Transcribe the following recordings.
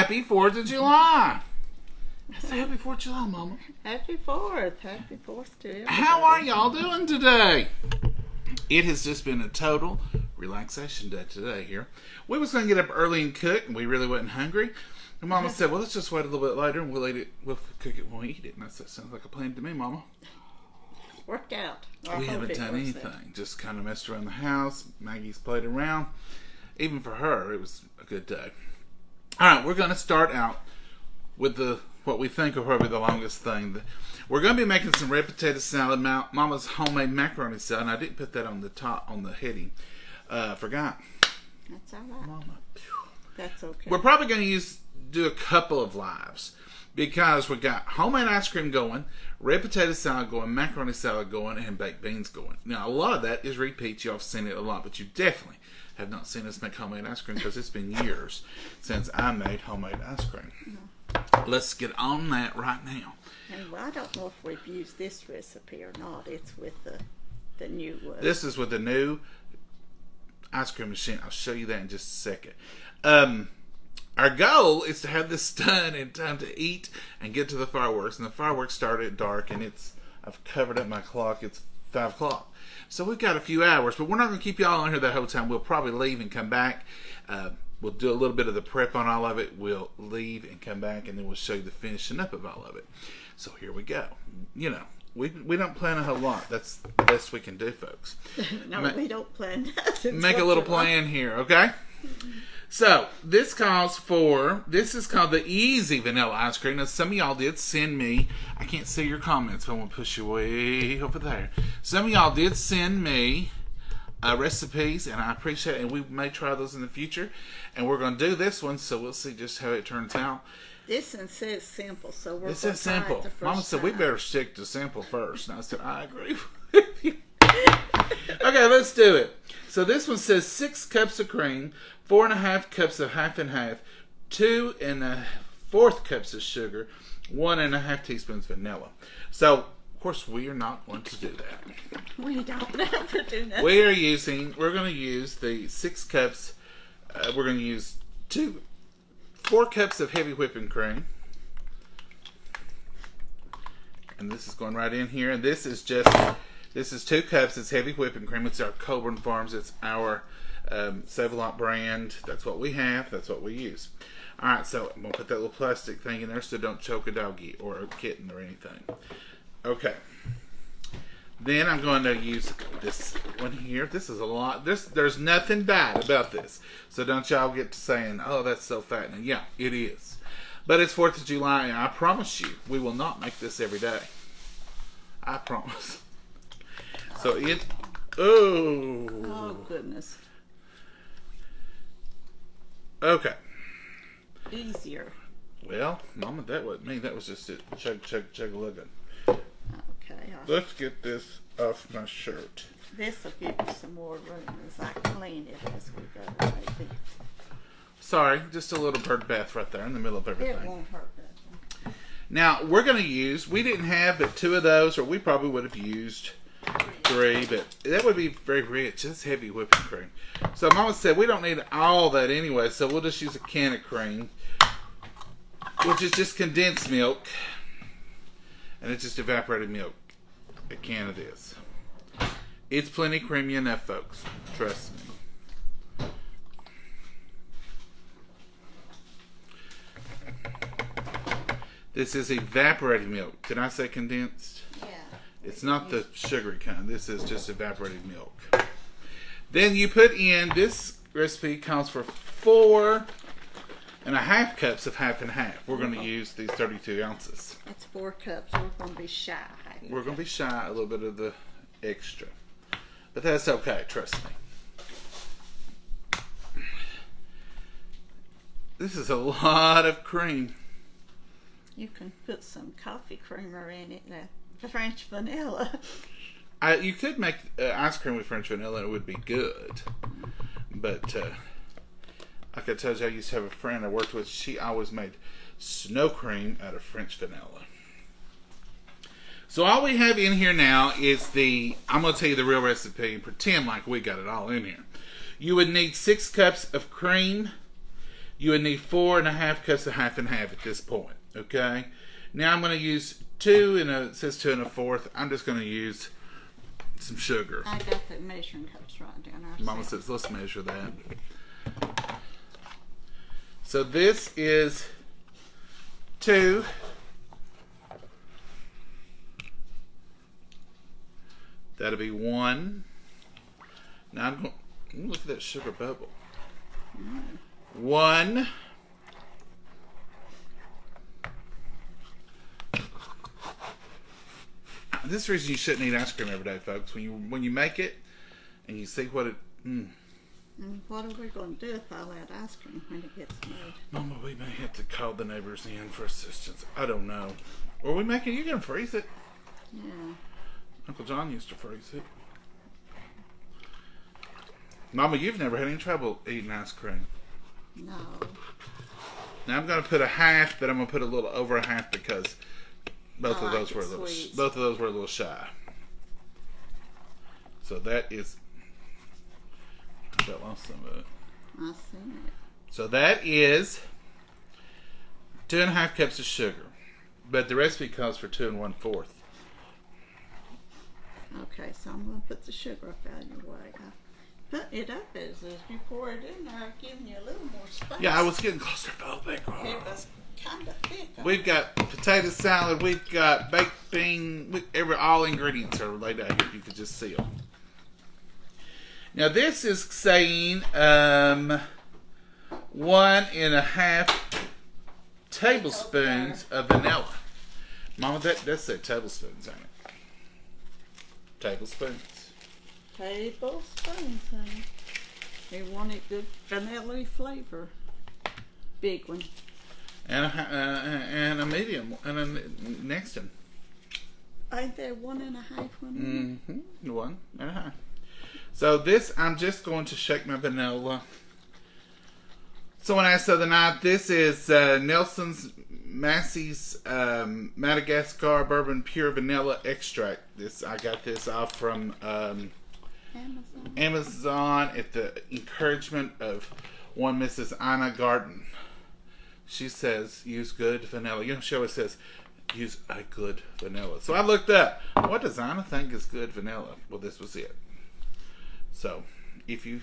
Happy 4th of July. Happy 4th of July, Mama. Happy 4th. Happy 4th to everybody. How are y'all doing today? It has just been a total relaxation day today here. We was going to get up early and cook, and we really wasn't hungry. And Mama said, well, let's just wait a little bit later, and we'll eat it. We'll cook it when we eat it. And I said, sounds like a plan to me, Mama. Worked out. We haven't done anything. Just kind of messed around the house. Maggie's played around. Even for her, it was a good day. All right, we're going to start out with what we think are probably the longest thing. We're going to be making some red potato salad, Mama's homemade macaroni salad. And I didn't put that on the top, on the heading. Forgot. That's all right. Mama. That's okay. We're probably going to do a couple of lives because we got homemade ice cream going, red potato salad going, macaroni salad going, and baked beans going. Now, a lot of that is repeats. Y'all have seen it a lot, but you definitely have not seen us make homemade ice cream because it's been years since I made homemade ice cream. No. Let's get on that right now. And I don't know if we've used this recipe or not. It's with the new one. This is with the new ice cream machine. I'll show you that in just a second. Our goal is to have this done in time to eat and get to the fireworks. And the fireworks start at dark, and I've covered up my clock. It's 5 o'clock. So we've got a few hours, but we're not going to keep y'all on here that whole time. We'll probably leave and come back. We'll do a little bit of the prep on all of it. We'll leave and come back, and then we'll show you the finishing up of all of it. So here we go. You know, we don't plan a whole lot. That's the best we can do, folks. No, we don't plan nothing. Make a little plan here, okay? So, this is called the Easy Vanilla Ice Cream. Now, some of y'all did send me, I can't see your comments, but I'm going to push you way over there. Some of y'all did send me recipes, and I appreciate it, and we may try those in the future. And we're going to do this one, so we'll see just how it turns out. This one says simple, so we're going to try simple. It the first Mama said, time. we better stick to simple first. And I said, I agree with you. Okay, let's do it. So this one says 6 cups of cream, 4.5 cups of half and half, 2 1/4 cups of sugar, 1.5 teaspoons vanilla. So, of course, we are not going to do that. We don't have to do nothing. We're going to use the 6 cups. We're going to use 4 cups of heavy whipping cream. And this is going right in here. And this is 2 cups. It's heavy whipping cream. It's our Coburn Farms. It's our Save-A-Lot brand. That's what we have. That's what we use. Alright, so I'm going to put that little plastic thing in there so don't choke a doggy or a kitten or anything. Okay. Then I'm going to use this one here. This is a lot. There's nothing bad about this. So don't y'all get to saying, oh, that's so fattening. Yeah, it is. But it's 4th of July, and I promise you, we will not make this every day. I promise. So Oh, goodness. Okay. Easier. Well, Mama, that wasn't me. That was just it. Chug, looking. Okay. Let's get this off my shirt. This will give you some more room as I clean it as we go, maybe. Sorry, just a little bird bath right there in the middle of everything. It won't hurt nothing. Now, we're going to use, we didn't have but 2 of those, or we probably would have used 3, but that would be very rich. That's heavy whipping cream. So Mama said we don't need all that anyway, so we'll just use a can of cream, which is just condensed milk, and it's just evaporated milk. A can of this. It's plenty creamy enough, folks. Trust me. This is evaporated milk. Did I say condensed? Yeah. It's not the sugary kind. This is just evaporated milk. Then you put in, this recipe calls for 4.5 cups of half and half. We're going to use these 32 ounces. That's 4 cups. We're going to be shy. We're going to be shy a little bit of the extra. But that's okay, trust me. This is a lot of cream. You can put some coffee creamer in it, French vanilla. You could make ice cream with French vanilla and it would be good. But like I told you, I used to have a friend I worked with. She always made snow cream out of French vanilla. So all we have in here now is I'm going to tell you the real recipe and pretend like we got it all in here. You would need 6 cups of cream, you would need 4.5 cups of half and half at this point. Okay. Now I'm going to use 2 and it says 2 1/4. I'm just going to use some sugar. I got the measuring cups right down there. Mama says, let's measure that. So this is 2. That'll be 1. Now I'm going. Look at that sugar bubble. 1. This is the reason you shouldn't eat ice cream every day, folks. When you make it and you see what it. And what are we going to do with all that ice cream when it gets made? Mama, we may have to call the neighbors in for assistance. I don't know. Or we make it. You can freeze it. Yeah. Uncle John used to freeze it. Mama, you've never had any trouble eating ice cream. No. Now I'm going to put a half, but I'm going to put a little over a half because both of those were a little shy. So that is. I got lost some of it. I seen it. So that is 2.5 cups of sugar, but the recipe calls for 2 1/4. Okay, so I'm going to put the sugar up out of your way. I put it up as you pour it in there, giving you a little more space. Yeah, I was getting claustrophobic. It was kind of thick. We've got potato salad. We've got baked bean. All ingredients are laid out here. You could just see them. Now this is saying 1.5 tablespoons of vanilla. Mama, that said tablespoons, ain't it? Tablespoons. Tablespoons, honey. We wanted good vanilla flavor. Big one. And a medium and a next one. Ain't there 1.5 one? Mm-hmm. 1.5. So this, I'm just going to shake my vanilla. Someone asked the other night, this is Nelson's Massey's Madagascar Bourbon Pure Vanilla Extract. I got this off from Amazon at the encouragement of one Mrs. Anna Garden. She says, use good vanilla. You know, she always says, use a good vanilla. So I looked up, what does Anna think is good vanilla? Well, this was it. So, if you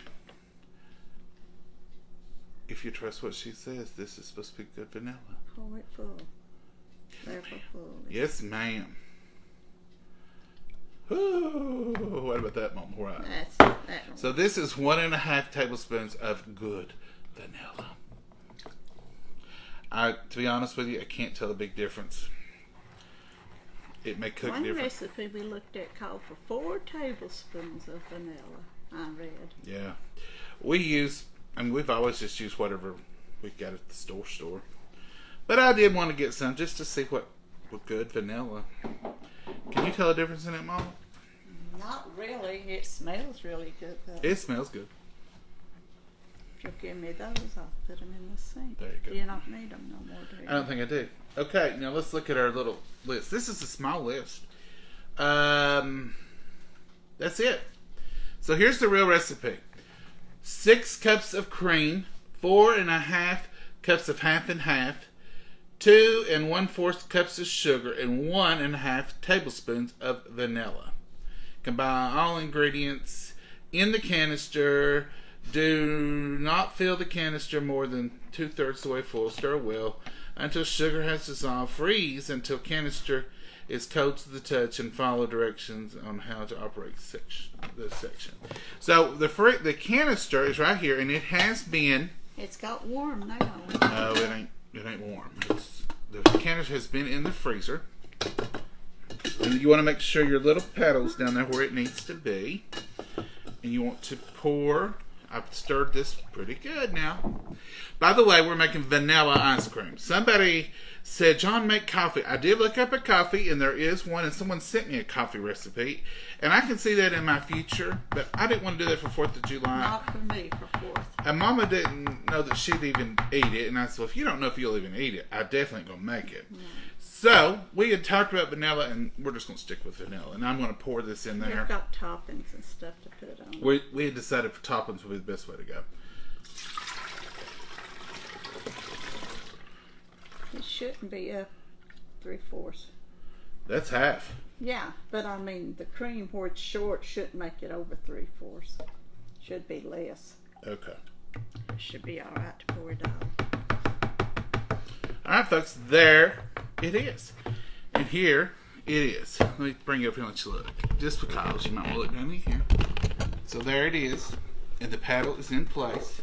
trust what she says, this is supposed to be good vanilla. Pour it full. Careful full. Yes, ma'am. Ooh, what about that, Mom? Right. That's that one. So this is 1.5 tablespoons of good vanilla. To be honest with you, I can't tell a big difference. It may cook different. One recipe we looked at called for 4 tablespoons of vanilla. I read. Yeah, we've always just used whatever we got at the store. But I did want to get some just to see what good vanilla. Can you tell a difference in it, Mama? Not really. It smells really good, though. It smells good. If you'll give me those, I'll put them in the sink. There you go. You don't need them no more, do you? I don't think I do. Okay, now let's look at our little list. This is a small list. That's it. So here's the real recipe. 6 cups of cream, 4.5 cups of half and half, 2 1/4 cups of sugar, and 1.5 tablespoons of vanilla. Combine all ingredients in the canister. Do not fill the canister more than 2/3 the way full. Stir well until sugar has dissolved. Freeze until canister is cold to the touch, and follow directions on how to operate this section. So the canister is right here, and it has been. It's got warm now. No, it ain't warm. The canister has been in the freezer, and you want to make sure your little pedal's down there where it needs to be, and you want to pour. I've stirred this pretty good now. By the way, we're making vanilla ice cream. Somebody said, John, make coffee. I did look up a coffee, and there is one, and someone sent me a coffee recipe. And I can see that in my future, but I didn't want to do that for 4th of July. Not for me, for 4th. And Mama didn't know that she'd even eat it. And I said, well, if you don't know if you'll even eat it, I definitely ain't going to make it. No. So, we had talked about vanilla, and we're just going to stick with vanilla. And I'm going to pour this in there. You've got toppings and stuff to put on. We had decided for toppings would be the best way to go. shouldn't be up 3/4. That's half. Yeah, but I mean the cream where it's short shouldn't make it over 3/4. Should be less. Okay. Should be all right to pour it all. All right, folks. There it is. And here it is. Let me bring it up here and let you look. Just because you might want to look down in here. So there it is. And the paddle is in place.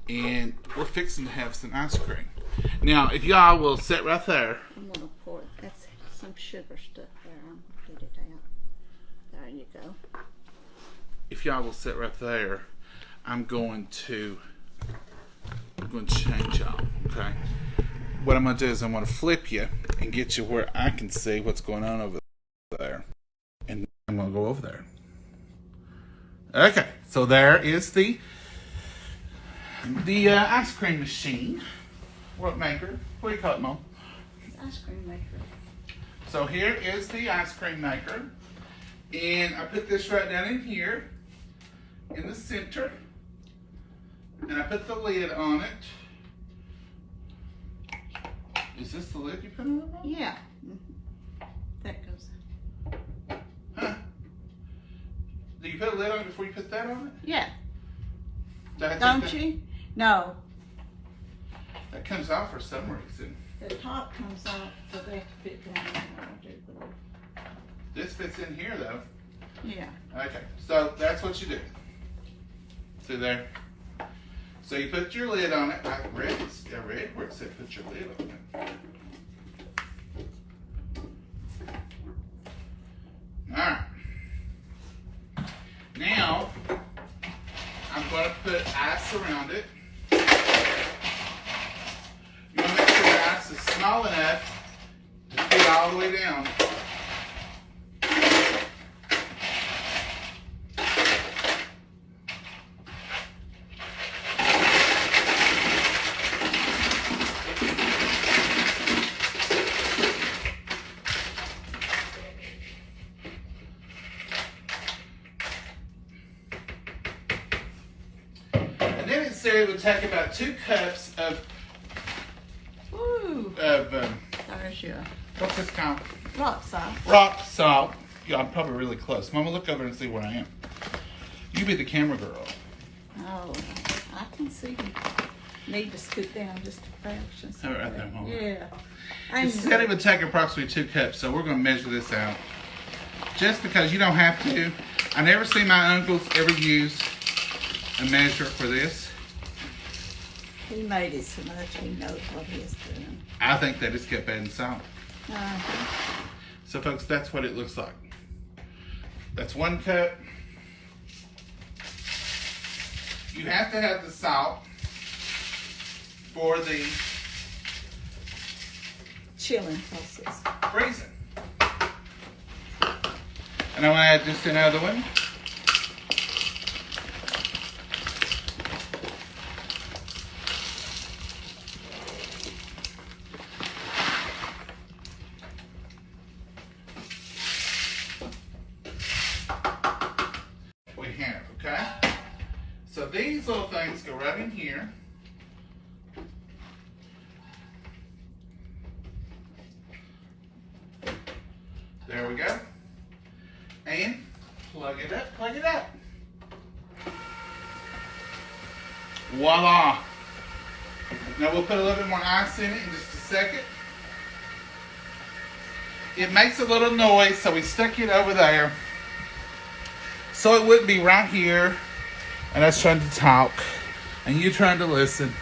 And we're fixing to have some ice cream. Now, if y'all will sit right there. I'm going to pour it. That's some sugar stuff there. I'm going to get it out. There you go. If y'all will sit right there, I'm going to change y'all, okay? What I'm going to do is I'm going to flip you and get you where I can see what's going on over there. And I'm going to go over there. Okay, so there is the ice cream machine. What maker? What do you call it, Mom? Ice cream maker. So here is the ice cream maker. And I put this right down in here in the center. And I put the lid on it. Is this the lid you put on it? Yeah. Mm-hmm. That goes. Huh? Do you put a lid on it before you put that on it? Yeah. Don't you? No. That comes off for some reason. The top comes off, so they have to fit down in there, I do believe. This fits in here though. Yeah. Okay, so that's what you do. See there? So you put your lid on it. I read where it said put your lid on it. Alright. Now, I'm going to put ice around it. You want to make sure the ice is small enough to fit all the way down. It would take about 2 cups of there's your what's this called? rock salt. Rock salt. Yeah, I'm probably really close. Mama, look over and see where I am. You be the camera girl. Oh, I can see you. Need to scoot down just a fraction. Have it right there, Mama. Yeah. This said it would take approximately 2 cups, so we're going to measure this out. Just because you don't have to. I never see my uncles ever use a measure for this. He made it so much he knows what he's doing. I think they just kept adding salt. Uh-huh. So folks, that's what it looks like. That's 1 cup. You have to have the salt for the chilling process. Freezing. And I'm going to add just another one. Okay? So these little things go right in here. There we go. And plug it up, plug it up. Voila. Now we'll put a little bit more ice in it in just a second. It makes a little noise, so we stuck it over there. So it wouldn't be right here, and us trying to talk, and you trying to listen.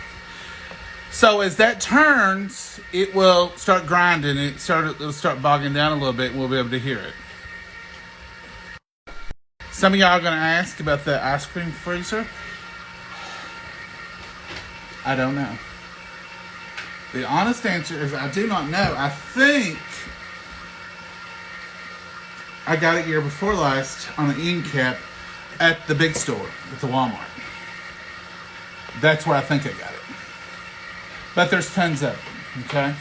So as that turns, it will start grinding. It'll start bogging down a little bit, and we'll be able to hear it. Some of y'all are going to ask about the ice cream freezer. I don't know. The honest answer is I do not know. I think I got it year before last on an end cap at the big store, at the Walmart. That's where I think I got it. But there's tons of them, okay?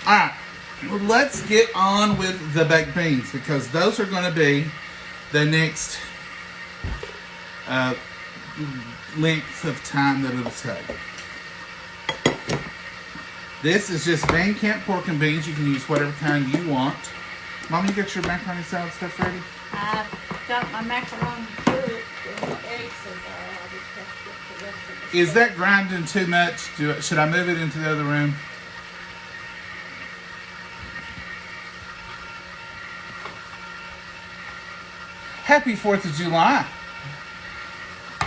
All right, well, let's get on with the baked beans because those are going to be the next length of time that it'll take. This is just Van Camp pork and beans. You can use whatever kind you want. Mom, you got your macaroni salad stuff ready? I've got my macaroni cooked and the eggs are there. I just have to get the rest of the Is stuff. that grinding too much? Should I move it into the other room? Happy 4th of July.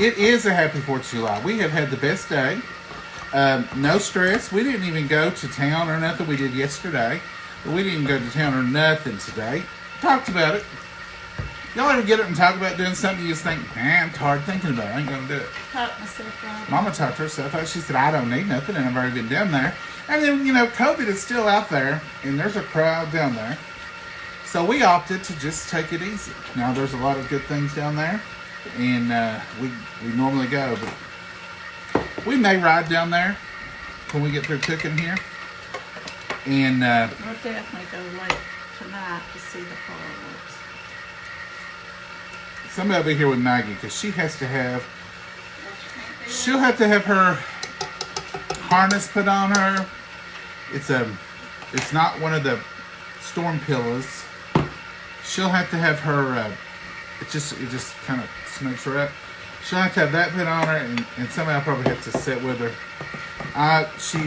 It is a happy 4th of July. We have had the best day. No stress. We didn't even go to town or nothing. We did yesterday. But we didn't go to town or nothing today. Talked about it. Y'all ever get up and talk about doing something you just think, man, I'm tired thinking about it. I ain't going to do it. Talk myself right. Mama talked herself out. She said, I don't need nothing, and I've already been down there. And then, you know, COVID is still out there, and there's a crowd down there. So we opted to just take it easy. Now, there's a lot of good things down there, and we normally go, but we may ride down there when we get through cooking here. And We'll definitely go late tonight to see the fireworks. somebody will be here with Maggie, because she'll have to have her harness put on her. It's not one of the storm pillows. She'll have to have her, it just kind of snakes her up. She'll have to have that put on her, and somebody will probably have to sit with her. She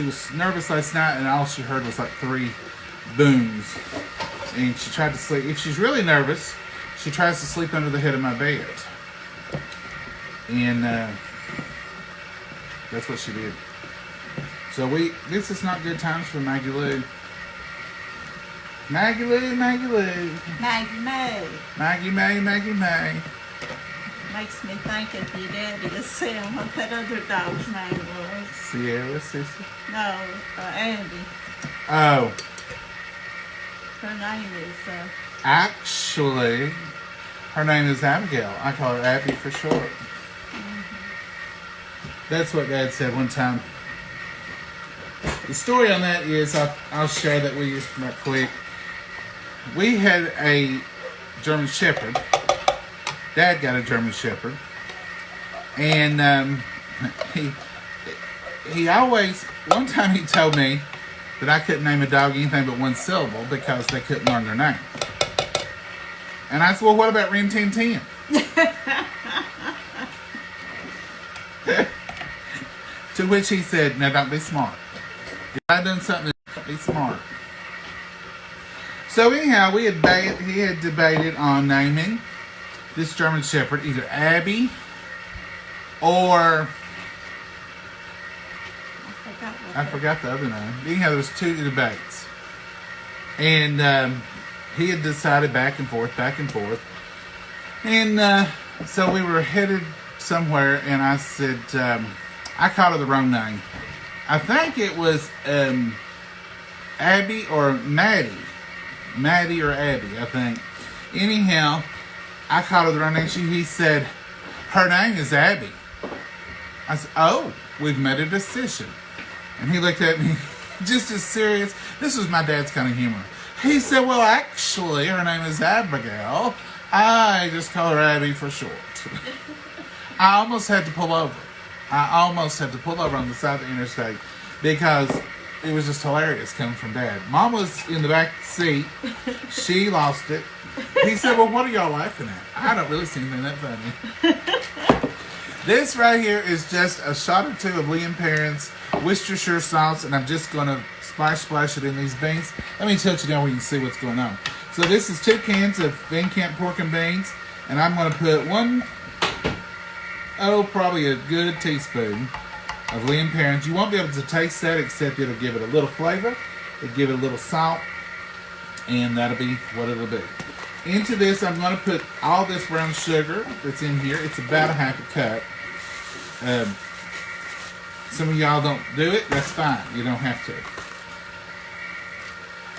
was nervous last night, and all she heard was like 3 booms. And she tried to sleep. If she's really nervous, she tries to sleep under the head of my bed. And that's what she did. So this is not good times for Maggie Lou. Maggie Lou, Maggie Lou. Maggie May. Maggie May, Maggie May. Makes me think of your daddy is Sam, what that other dog's name was. Sierra, sister. No, Andy. Oh, Her name is, actually, her name is Abigail. I call her Abby for short. Mm-hmm. That's what Dad said one time. The story on that is, I'll share that with you right quick. We had a German Shepherd. Dad got a German Shepherd. And he always, one time he told me that I couldn't name a dog anything but one syllable because they couldn't learn their name. And I said, well, what about Rin Tin Tin? To which he said, now don't be smart. If I done something, be smart. So anyhow, he had debated on naming this German Shepherd either Abby or I forgot the other name. Anyhow, there was 2 debates. And he had decided back and forth. And so we were headed somewhere, and I said, I called her the wrong name. I think it was Abby or Maddie. Maddie or Abby, I think. Anyhow, I called her the wrong name. He said, her name is Abby. I said, oh, we've made a decision. And he looked at me just as serious. This was my dad's kind of humor. He said, well, actually, her name is Abigail. I just call her Abby for short. I almost had to pull over. on the side of the interstate because it was just hilarious coming from Dad. Mom was in the back seat. She lost it. He said, well, what are y'all laughing at? I don't really see anything that funny. This right here is just a shot or 2 of Liam Perrin's Worcestershire sauce, and I'm just going to splash it in these beans. Let me tilt you down where you can see what's going on. So this is 2 cans of Van Camp pork and beans, and I'm going to put probably a good teaspoon of Liam Perrin's. You won't be able to taste that, except it'll give it a little flavor. It'll give it a little salt, and that'll be what it'll be. Into this, I'm going to put all this brown sugar that's in here. It's about a half a cup. Some of y'all don't do it. That's fine. You don't have to.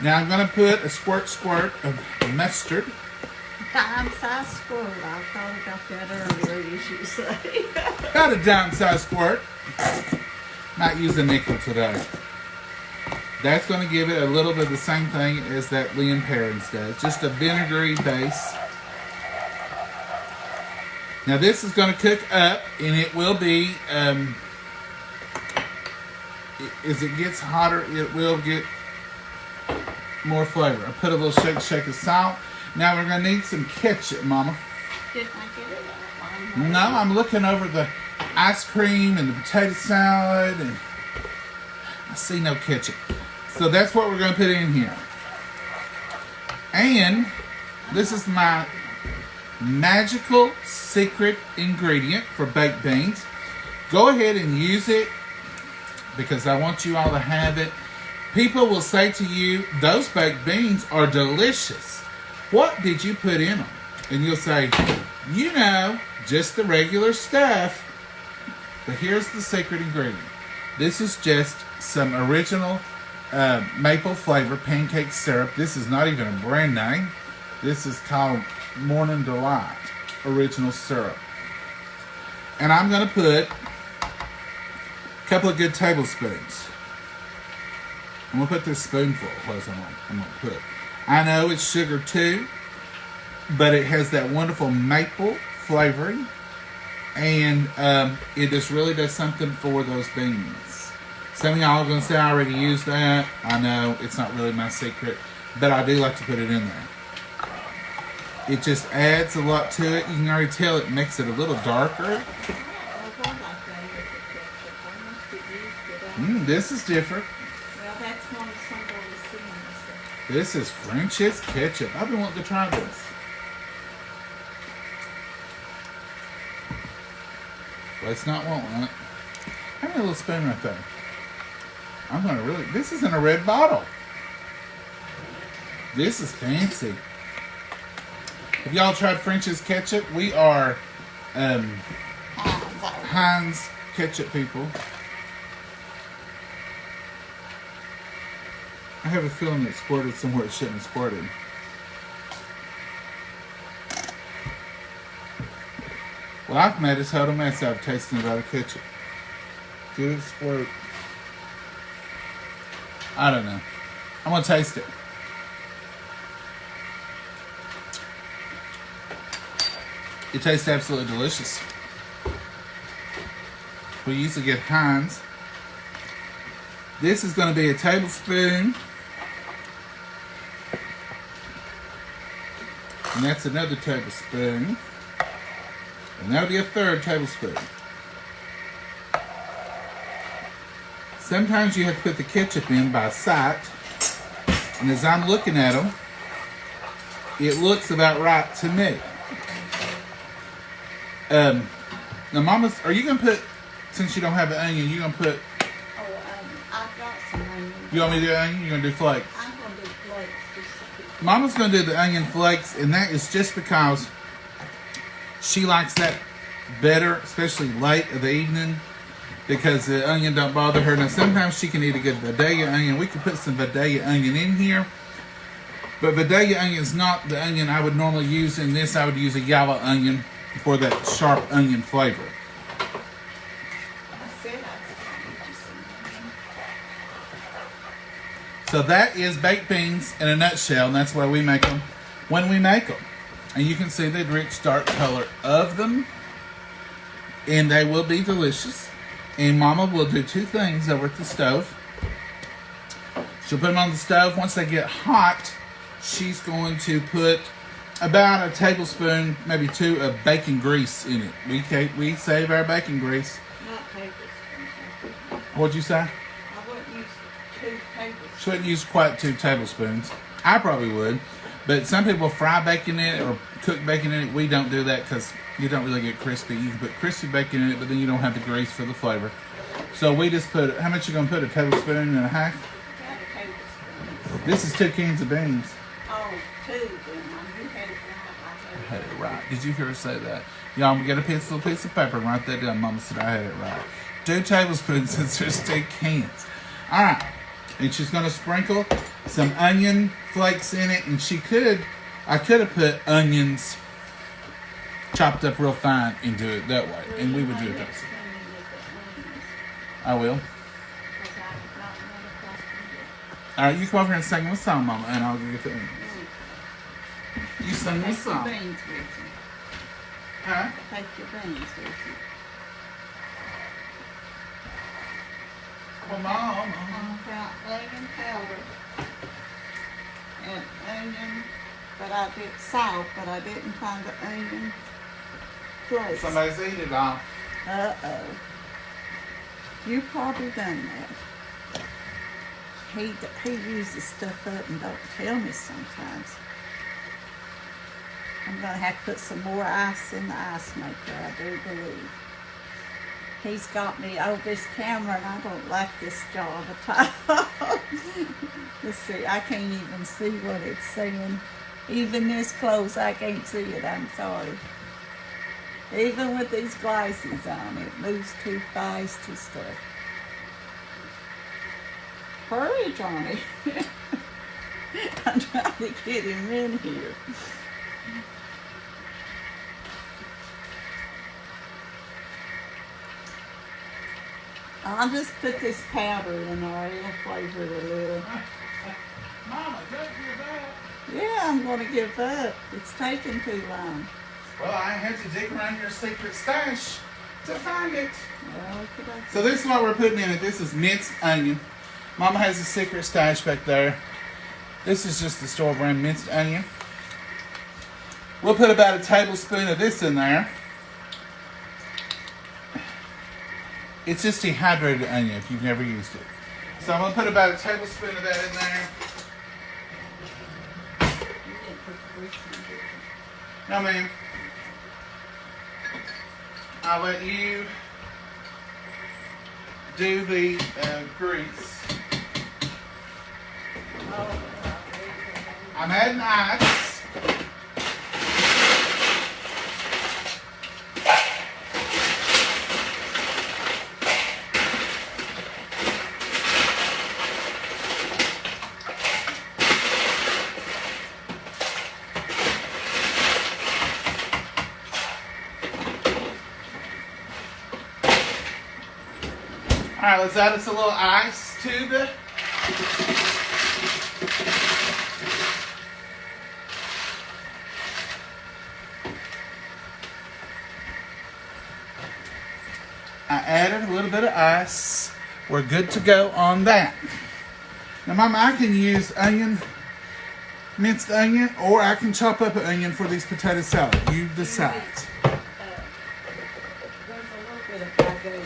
Now I'm going to put a squirt of mustard. Dime-sized squirt. I thought about that earlier, you should say. About a dime-sized squirt. Might use a nickel today. That's going to give it a little bit of the same thing as that Liam Perrin's does. Just a vinegary base. Now this is going to cook up, and it will be as it gets hotter, it will get more flavor. I put a little shake of salt. Now we're going to need some ketchup, Mama. Didn't I get it out? No, I'm looking over the ice cream and the potato salad, and I see no ketchup. So that's what we're going to put in here. And this is my magical secret ingredient for baked beans. Go ahead and use it because I want you all to have it. People will say to you, those baked beans are delicious. What did you put in them? And you'll say, you know, just the regular stuff. But here's the secret ingredient. This is just some original maple flavor pancake syrup. This is not even a brand name. This is called Morning Delight original syrup. And I'm going to put a couple of good tablespoons. I'm going to put this spoonful. What I'm going to put. I know it's sugar too, but it has that wonderful maple flavoring. And it just really does something for those beans. Some of y'all are going to say I already used that. I know it's not really my secret, but I do like to put it in there. It just adds a lot to it. You can already tell it makes it a little darker. This is different. Well, that's one of somebody's things. This is French's ketchup. I've been wanting to try this. Let's not want one. Have me a little spoon right there. I'm going to really... This is in a red bottle. This is fancy. Have y'all tried French's ketchup? We are Heinz ketchup people. I have a feeling it squirted somewhere it shouldn't have squirted. Well, I've made a total mess out of tasting it out of ketchup. Did it squirt? I don't know. I'm going to taste it. It tastes absolutely delicious. We usually get Heinz. This is going to be a tablespoon. And that's another tablespoon. And that'll be a third tablespoon. Sometimes you have to put the ketchup in by sight. And as I'm looking at them, it looks about right to me. Now, Mama, are you going to put, since you don't have an onion, you're going to put... Oh, I've got some onion. You want me to do onion? You're going to do flakes? I'm going to do flakes. Mama's going to do the onion flakes, and that is just because she likes that better, especially late of the evening, because the onion don't bother her. Now, sometimes she can eat a good Vidalia onion. We could put some Vidalia onion in here, but Vidalia onion is not the onion I would normally use in this. I would use a yellow onion for that sharp onion flavor. So that is baked beans in a nutshell, and that's why we make them when we make them. And you can see the rich dark color of them, and they will be delicious. And Mama will do two things over at the stove. She'll put them on the stove. Once they get hot, she's going to put about a tablespoon, maybe two, of bacon grease in it. We save our bacon grease. Not tablespoons. What'd you say? I wouldn't use 2 tablespoons. She wouldn't use quite 2 tablespoons. I probably would. But some people fry bacon in it or cook bacon in it. We don't do that because you don't really get crispy. You can put crispy bacon in it, but then you don't have the grease for the flavor. So we just put, how much you going to put? A tablespoon and a half? About a tablespoon. This is 2 cans of beans. Oh, 2 then. You had it right. I had it right. Did you hear her say that? Y'all, we get a little piece of paper and write that down. Mama said I had it right. 2 tablespoons since there's 2 cans. All right. And she's going to sprinkle some onion flakes in it. And I could have put onions chopped up real fine and do it that way. And we would do it that way. I will. All right, you come over here and sing me a song, Mama, and I'll get the onions. You sing me a song. Take your beans with you. Huh? Take your beans with you. for Mom. I found onion powder and onion, but I did salt, but I didn't find the onion flakes. Somebody's eating it all. Uh-oh. You probably done that. He uses stuff up and don't tell me sometimes. I'm going to have to put some more ice in the ice maker, I do believe. He's got me over this camera and I don't like this job at all. Let's see, I can't even see what it's saying. Even this close, I can't see it, I'm sorry. Even with these glasses on, it moves too fast and stuff. Hurry, Johnny. I'm trying to get him in here. I'll just put this powder in there. It'll flavor it a little. Mama, don't give up. Yeah, I'm going to give up. It's taking too long. Well, I had to dig around your secret stash to find it. Well, So this is what we're putting in it. This is minced onion. Mama has a secret stash back there. This is just the store brand minced onion. We'll put about a tablespoon of this in there. It's just dehydrated onion if you've never used it. So I'm going to put about a tablespoon of that in there. No, ma'am. I'll let you do the grease. I'm adding ice. All right, let's add us a little ice to the I added a little bit of ice. We're good to go on that. Now, Mama, I can use onion, minced onion, or I can chop up an onion for these potato salad. You decide. There's a little bit of bagel.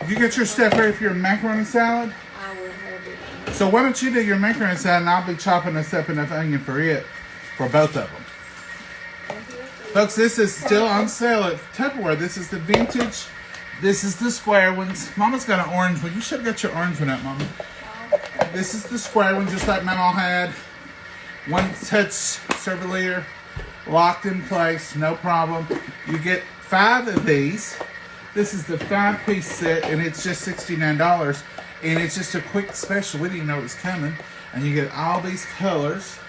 You get your stuff ready for your macaroni salad? I will have it. So why don't you do your macaroni salad and I'll be chopping us up enough onion for it, for both of them. Folks, this is still on sale at Tupperware. This is the vintage. This is the square ones. Mama's got an orange one. You should have got your orange one up, Mama. This is the square one, just like Mama had. One touch servilier, locked in place, no problem. You get 5 of these. This is the 5-piece set, and it's just $69. And it's just a quick special. We didn't even know it was coming. And you get all these colors.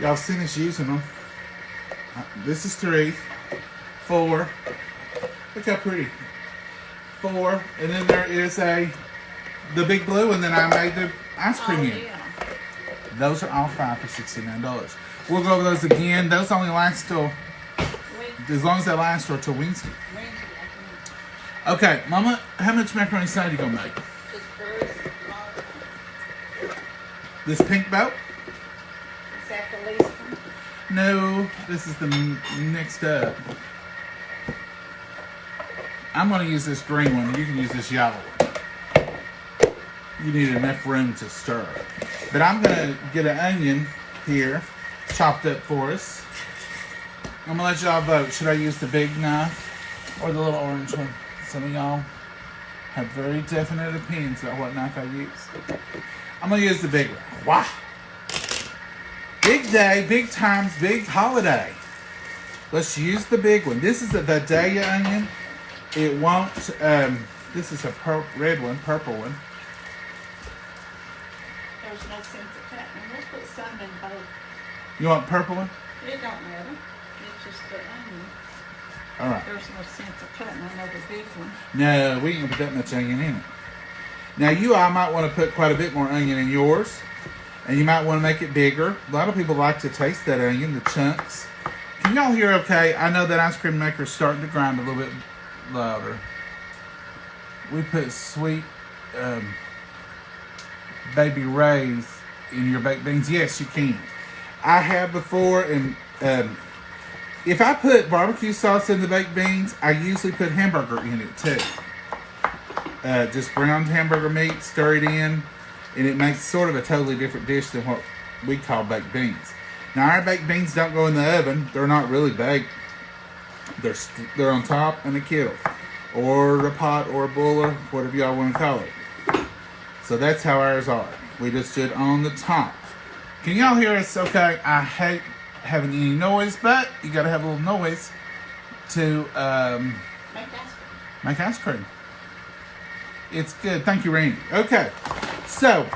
Y'all seen us using them. This is 3, 4. Look how pretty. 4, and then there is the big blue, and then I made the ice cream in. Yeah. Those are all 5 for $69. We'll go over those again. Those only last till, as long as they last, or till Wednesday. Okay, Mama, how much macaroni salad are you gonna make? Just very small. This pink boat? Is that the least one? No, this is the next up. I'm gonna use this green one. You can use this yellow one. You need enough room to stir. But I'm gonna get an onion here, chopped up for us. I'm gonna let y'all vote. Should I use the big knife or the little orange one? Some of y'all have very definite opinions about what knife I use. I'm gonna use the big one. Wow. Big day, big times, big holiday. Let's use the big one. This is a Vidalia onion. It won't, this is a red one, purple one. There's no sense of cutting. Let's put some in both. You want purple one? It don't matter. It's just the onion. All right. There's no sense of cutting another big one. No, we ain't gonna put that much onion in it. Now you all might want to put quite a bit more onion in yours. And you might want to make it bigger. A lot of people like to taste that onion, the chunks. Can y'all hear okay? I know that ice cream maker is starting to grind a little bit louder. We put sweet baby rays in your baked beans? Yes, you can. I have before, and if I put barbecue sauce in the baked beans, I usually put hamburger in it too. Just browned hamburger meat, stir it in, and it makes sort of a totally different dish than what we call baked beans. Now, our baked beans don't go in the oven. They're not really baked. They're on top in a kettle, or a pot, or a boiler, whatever y'all want to call it. So that's how ours are. We just do it on the top. Can y'all hear us okay? I hate having any noise, but you gotta have a little noise to make ice cream. It's good. Thank you, Randy. Okay, so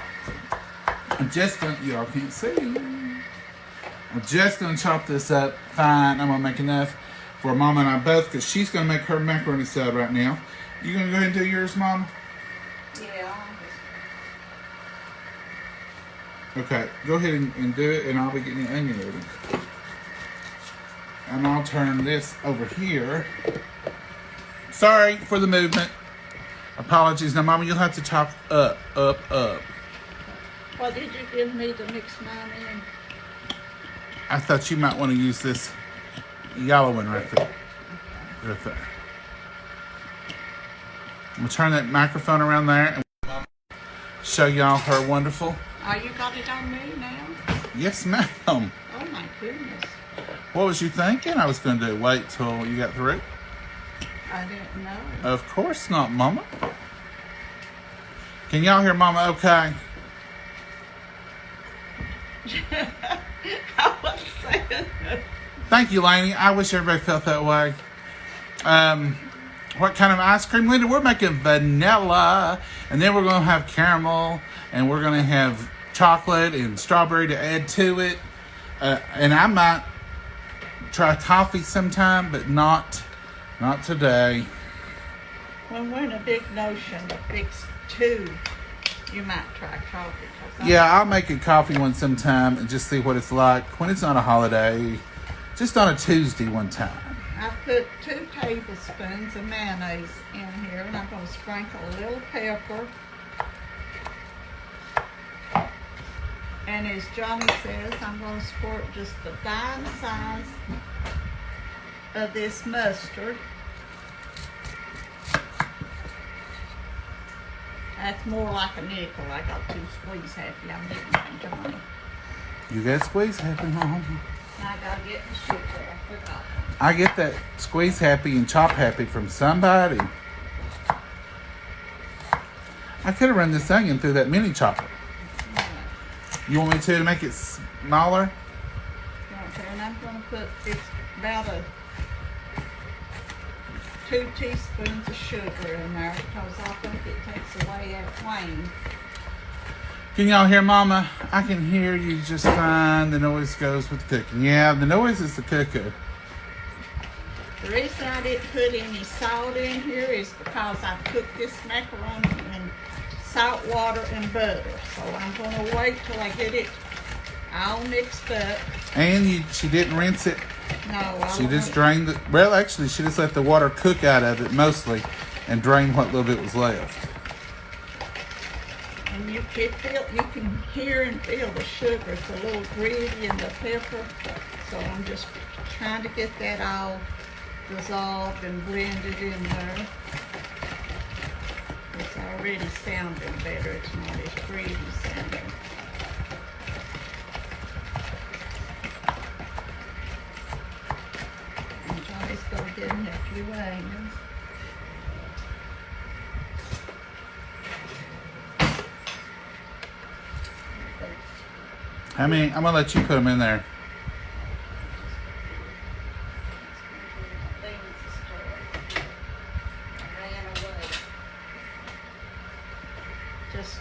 I'm just gonna, y'all can't see. I'm just gonna chop this up fine. I'm gonna make enough for Mama and I both, because she's gonna make her macaroni salad right now. You gonna go ahead and do yours, Mama? Yeah. Okay, go ahead and do it, and I'll be getting the onion ready. And I'll turn this over here. Sorry for the movement. Apologies. Now, Mama, you'll have to chop up. What did you give me to mix mine in? I thought you might want to use this yellow one right there. Right there. I'm going to turn that microphone around there and show y'all her wonderful. Oh, you got it on me now? Yes, ma'am. Oh, my goodness. What was you thinking I was going to do? Wait till you got through? I didn't know. Of course not, Mama. Can y'all hear Mama okay? I was saying. Thank you, Lainey. I wish everybody felt that way. What kind of ice cream, Linda? We're making vanilla, and then we're going to have caramel, and we're going to have chocolate and strawberry to add to it. And I might try coffee sometime, but not today. When we're in a big notion to fix two, you might try coffee. Yeah, I'll make a coffee one sometime and just see what it's like when it's not a holiday. Just on a Tuesday one time. I put 2 tablespoons of mayonnaise in here, and I'm going to sprinkle a little pepper. And as Johnny says, I'm going to squirt just the dime size of this mustard. That's more like a nickel. I got 2 squeeze happy. I'm getting mine, Johnny. You got squeeze happy, Mom? I gotta get the sugar. I forgot. I get that squeeze happy and chop happy from somebody. I could have run this onion through that mini chopper. Yeah. You want me to make it smaller? Okay, and I'm gonna put, it's about 2 teaspoons of sugar in there, because I think it takes away that flame. Can y'all hear Mama? I can hear you just fine. The noise goes with the cooking. Yeah, the noise is the cooking. The reason I didn't put any salt in here is because I cooked this macaroni in salt water and butter. So I'm going to wait till I get it all mixed up. And she didn't rinse it. No, She just drained it. Well, actually, she just let the water cook out of it mostly and drain what little bit was left. And you can hear and feel the sugar. It's a little gritty in the pepper. So I'm just trying to get that all dissolved and blended in there. It's already sounding better. It's not as gritty sounding. And Johnny's going to get me a few onions. I'm gonna let you put them in there. Just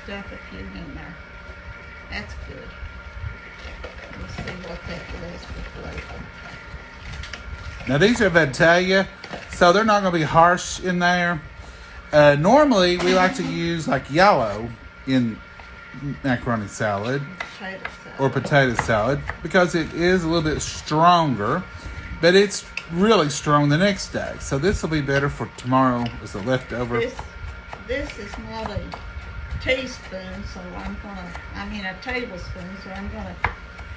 dump a few in there. That's good. Let's see what that does for flavor. Now these are Vitalia, so they're not gonna be harsh in there. Normally we like to use like yellow in macaroni salad or potato salad because it is a little bit stronger, but it's really strong the next day. So this will be better for tomorrow as a leftover. this is not a teaspoon, so a tablespoon, so I'm gonna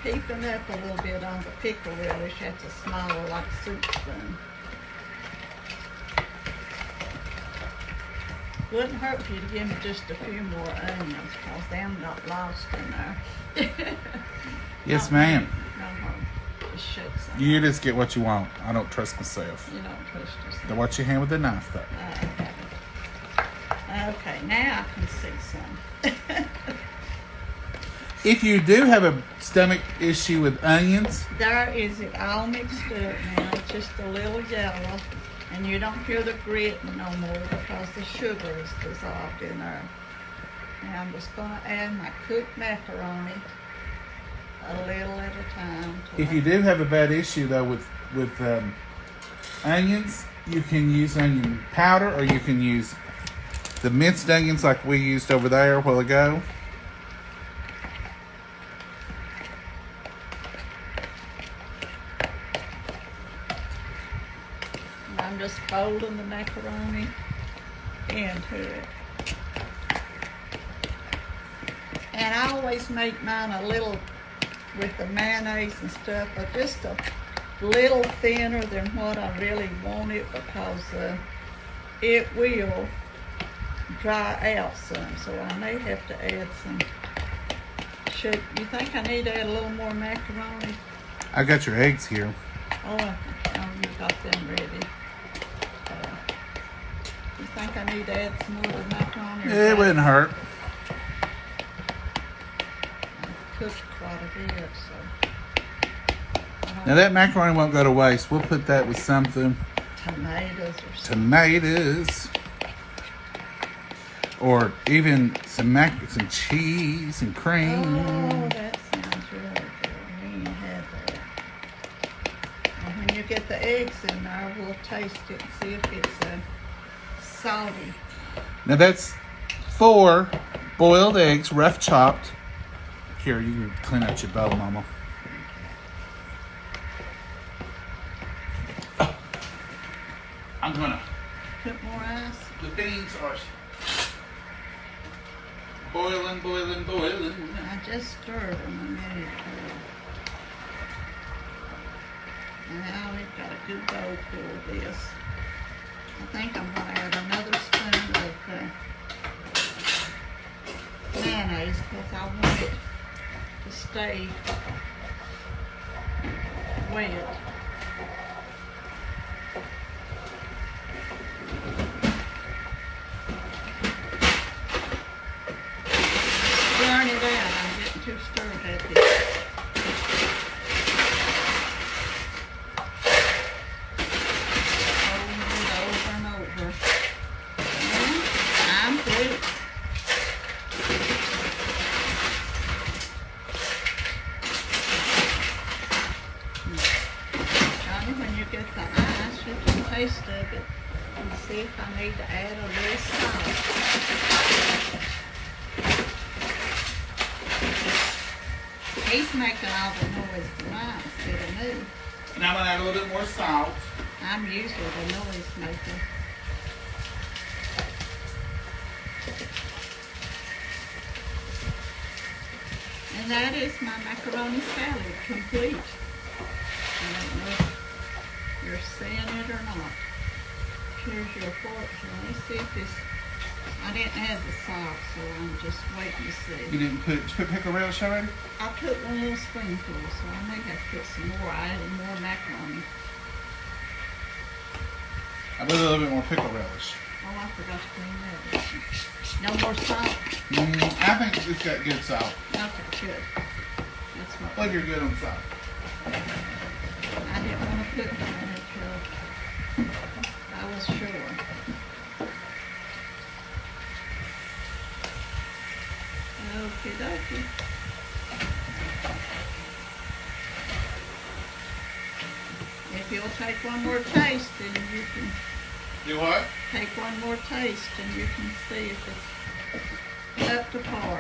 heaping up a little bit on the pickle relish. That's a smaller, like soup spoon. Wouldn't hurt for you to give me just a few more onions, because them got lost in there. Yes, ma'am. No harm. Just shake some. You just get what you want. I don't trust myself. You don't trust yourself. The what you hand with the knife, though. Okay, now I can see some. If you do have a stomach issue with onions, There is it all mixed up now. It's just a little yellow. And you don't hear the gritting no more because the sugar is dissolved in there. Now I'm just going to add my cooked macaroni a little at a time. if you do have a bad issue though with onions, you can use onion powder, or you can use the minced onions like we used over there a while ago. I'm just folding the macaroni into it. And I always make mine a little, with the mayonnaise and stuff, but just a little thinner than what I really want it, because it will dry out some. So I may have to add some. You think I need to add a little more macaroni? I got your eggs here. Oh, you got them ready. You think I need to add some more of the macaroni? It wouldn't hurt. I cooked quite a bit, so. Now that macaroni won't go to waste. We'll put that with something. Tomatoes or something. Tomatoes. Or even some cheese and cream. Oh, that sounds really good. We ain't had that. And when you get the eggs in there, we'll taste it and see if it's salty. Now that's 4 boiled eggs, rough chopped. Here, you can clean out your bowl, Mama. I'm gonna. Put more ice. The beans are boiling. I just stirred them a minute ago. Now we've got a good bowl full of this. I think I'm going to add another spoon of mayonnaise, because I want it to stay wet. Stirring it out. I'm getting too stirred at this. Over and over. I'm through. Johnny, when you get the ice, you can taste of it and see if I need to add a little salt. He's making all the noise tonight instead of me. And I'm gonna add a little bit more salt. I'm usually the noise maker. And that is my macaroni salad complete. I don't know if you're seeing it or not. Here's your fork. Let me see if this. I didn't add the salt, so I'm just waiting to see. You did you put pickle relish already? I put one little spoonful, so I may have to put some more. I added more macaroni. I put a little bit more pickle relish. Oh, I forgot to clean that. No more salt. I think it's got good salt. Okay, good. That's what. I think you're good on salt. I didn't want to put that in it till I was sure. Okie dokie. If you'll take one more taste, then you can Do what? take one more taste and you can see if it's up to par.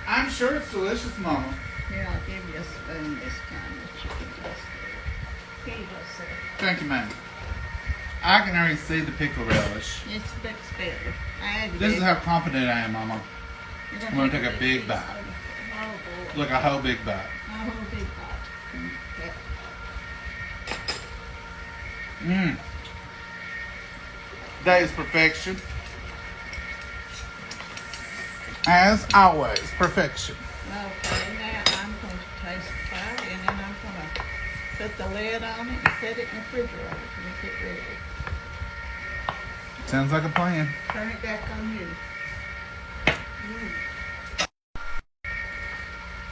I'm sure it's delicious, Mama. Here, I'll give you a spoon this time that you can taste it. Here you go, sir. Thank you, ma'am. I can already see the pickle relish. It looks better. This is how confident I am, Mama. I'm going to take a big bite. Oh, boy. Look, a whole big bite. A whole big bite. Mmm. That is perfection. As always, perfection. Okay, now I'm going to taste the pie, and then I'm going to put the lid on it and set it in the refrigerator to make it ready. Sounds like a plan. Turn it back on you.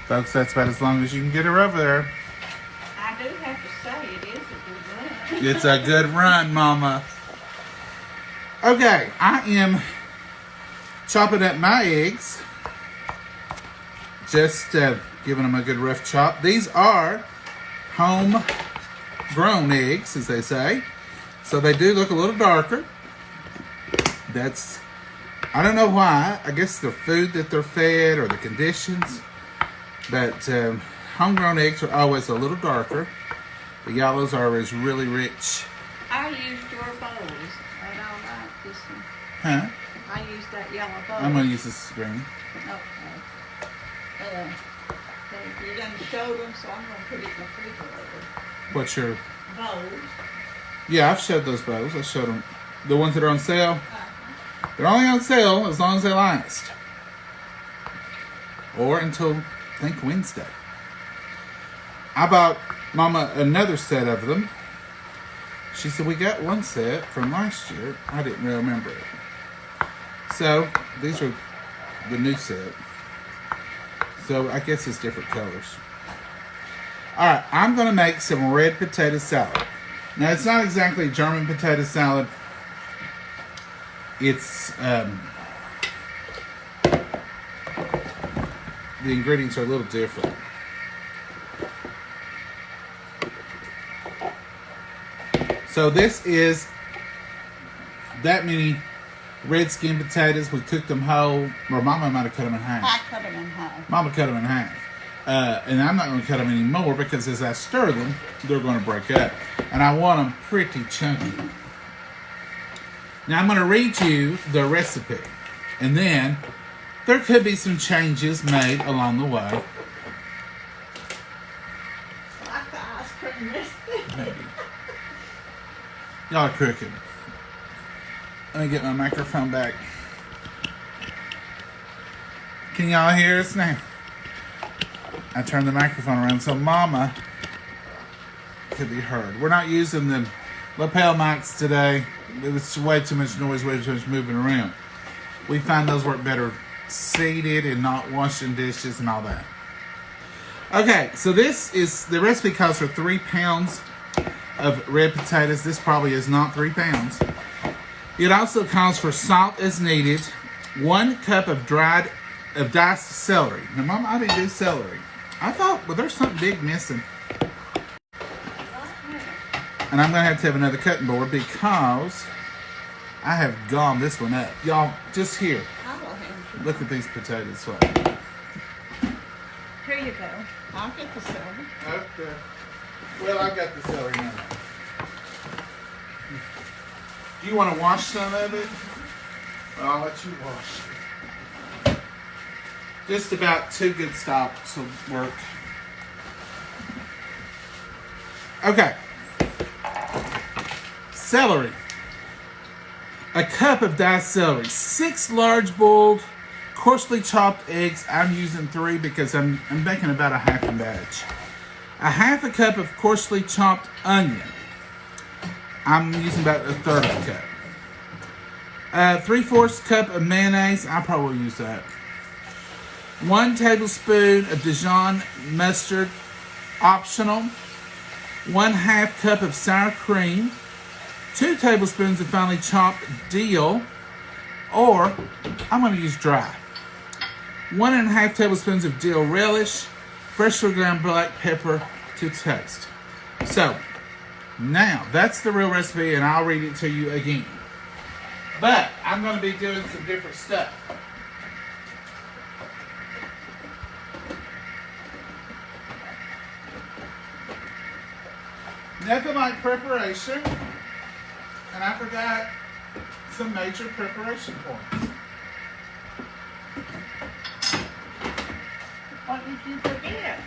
Folks, that's about as long as you can get her over there. I do have to say, it is a good run. It's a good run, Mama. Okay, I am chopping up my eggs. Just giving them a good rough chop. These are home-grown eggs, as they say. So they do look a little darker. I don't know why. I guess the food that they're fed or the conditions. But homegrown eggs are always a little darker. The yellows are always really rich. I used your bowls. I don't like this one. Huh? I used that yellow bowl. I'm going to use this green. Okay. So you done showed them, so I'm going to put it in the refrigerator. What's your... Bowls. Yeah, I've showed those bowls. I showed them. The ones that are on sale. They're only on sale as long as they last. Or until, I think, Wednesday. I bought Mama another set of them. She said, we got one set from last year. I didn't really remember it. So, these are the new set. So, I guess it's different colors. Alright, I'm going to make some red potato salad. Now, it's not exactly German potato salad. It's, the ingredients are a little different. So this is that many red skin potatoes. We cooked them whole, or Mama might have cut them in half. I cut them in half. Mama cut them in half. And I'm not going to cut them anymore because as I stir them, they're going to break up. And I want them pretty chunky. Now I'm going to read you the recipe. And then there could be some changes made along the way. Like the ice cream recipe. Maybe. Y'all are crooked. Let me get my microphone back. Can y'all hear us now? I turned the microphone around so Mama could be heard. We're not using the lapel mics today. It was way too much noise, way too much moving around. We find those work better seated and not washing dishes and all that. Okay, so this is, the recipe calls for 3 pounds of red potatoes. This probably is not 3 pounds. It also calls for salt as needed, 1 cup of diced celery. Now, Mama, I didn't do celery. I thought, well, there's something big missing. And I'm going to have another cutting board because I have gone this one up. Y'all, just here. Look at these potatoes. Here you go. I'll get the celery. Okay. Well, I got the celery now. Do you want to wash some of it? Well, I'll let you wash it. Just about 2 good stops will work. Okay. Celery. A cup of diced celery. 6 large boiled, coarsely chopped eggs. I'm using 3 because I'm making about a half a batch. A half a cup of coarsely chopped onion. I'm using about a third of a cup. 3/4 cup of mayonnaise. I probably use that. 1 tablespoon of Dijon mustard, optional. 1/2 cup of sour cream. 2 tablespoons of finely chopped dill, or I'm going to use dry. 1.5 tablespoons of dill relish. Freshly ground black pepper to taste. So, now, that's the real recipe, and I'll read it to you again. But, I'm going to be doing some different stuff. Nothing like preparation. and I forgot some major preparation points. What did you forget?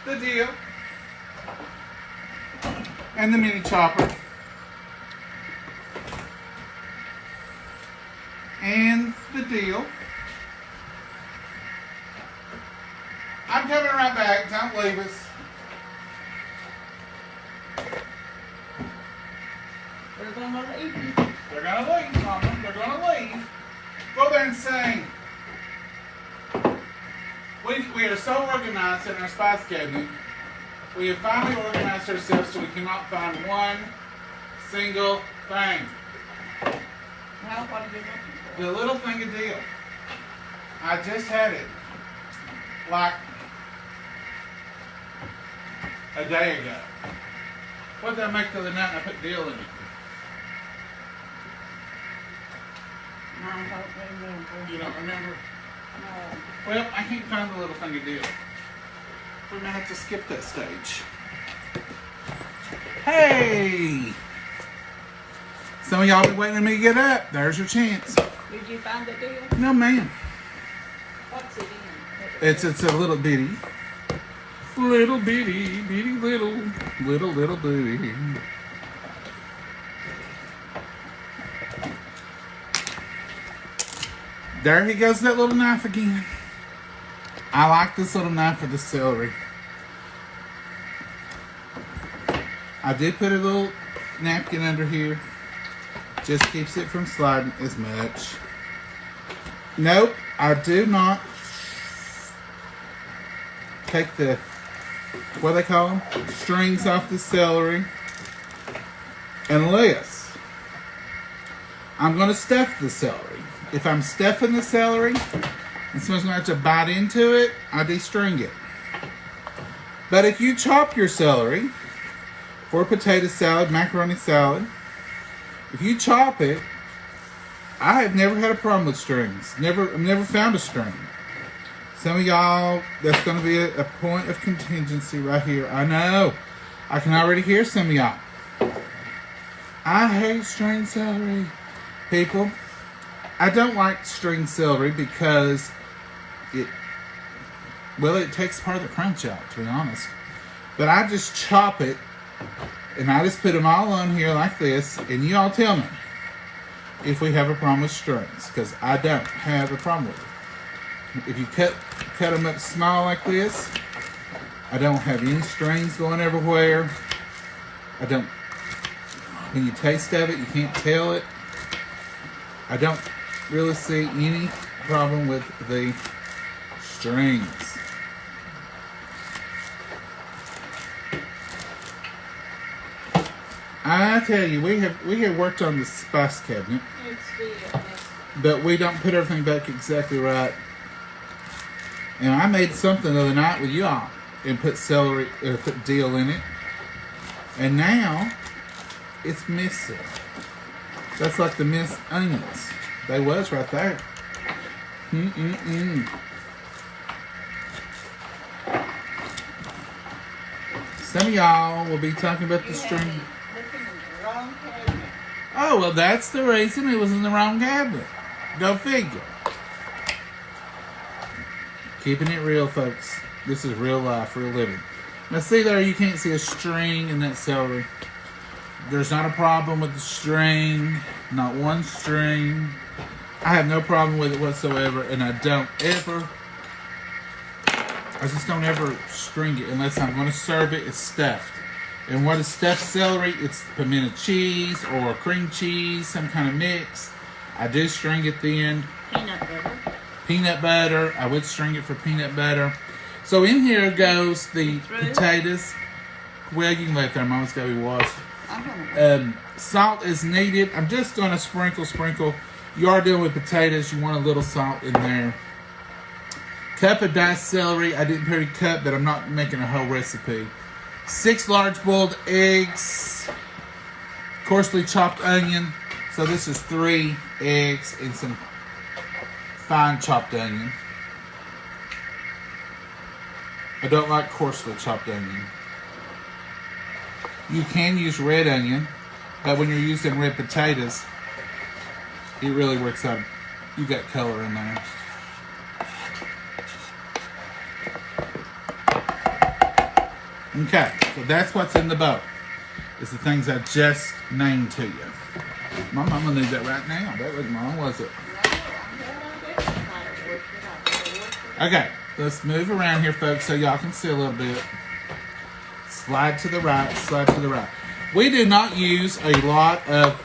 The deal. And the mini chopper. And the deal. I'm coming right back. Don't leave us. They're gonna leave you. They're gonna leave, Mama. They're gonna leave. Go there and sing. We are so organized in our spice cabinet. We have finally organized ourselves so we cannot find one single thing. Now what are you looking for? The little thing of deal. I just had it like a day ago. What did I make the other night and I put deal in it? I don't remember. You don't remember? No. Well, I can't find the little thing of deal. We may have to skip that stage. Hey! Some of y'all be waiting on me to get up. There's your chance. Did you find the deal? No, ma'am. What's it in? It's a little bitty. Little bitty, bitty little bitty. There he goes, that little knife again. I like this little knife for the celery. I did put a little napkin under here. Just keeps it from sliding as much. Nope, I do not take the, what do they call them? Strings off the celery. Unless I'm going to stuff the celery. If I'm stuffing the celery and someone's going to have to bite into it, I destring it. But if you chop your celery for potato salad, macaroni salad, if you chop it, I have never had a problem with strings. I've never found a string. Some of y'all, that's going to be a point of contingency right here. I know. I can already hear some of y'all. I hate string celery. People, I don't like string celery because it takes part of the crunch out, to be honest. But I just chop it, and I just put them all on here like this, and you all tell me if we have a problem with strings, because I don't have a problem with it. If you cut them up small like this, I don't have any strings going everywhere. I don't, when you taste of it, you can't tell it. I don't really see any problem with the strings. I tell you, we have worked on the spice cabinet, but we don't put everything back exactly right. And I made something the other night with y'all and put celery, put dill in it, and now it's missing. That's like the missed onions. They was right there. Some of y'all will be talking about the string. Oh, well, that's the reason it was in the wrong cabinet. Go figure. Keeping it real, folks. This is real life, real living. Now, see there, you can't see a string in that celery. There's not a problem with the string. Not one string. I have no problem with it whatsoever, and I just don't ever string it unless I'm going to serve it. It's stuffed. And what is stuffed celery? It's pimento cheese or cream cheese, some kind of mix. I do string it then. Peanut butter. Peanut butter. I would string it for peanut butter. So in here goes the potatoes. Well, you can let them. Mom's got to be washed. Salt is needed. I'm just going to sprinkle. You are dealing with potatoes. You want a little salt in there. Cup of diced celery. I didn't pretty cut, but I'm not making a whole recipe. 6 large boiled eggs. Coarsely chopped onion. So this is 3 eggs and some fine chopped onion. I don't like coarsely chopped onion. You can use red onion, But when you're using red potatoes, it really works out. You got color in there. Okay, so that's what's in the bowl. It's the things I just named to you. My mama knew that right now. That wasn't wrong, was it? Okay, let's move around here, folks, so y'all can see a little bit. Slide to the right, slide to the right. We do not use a lot of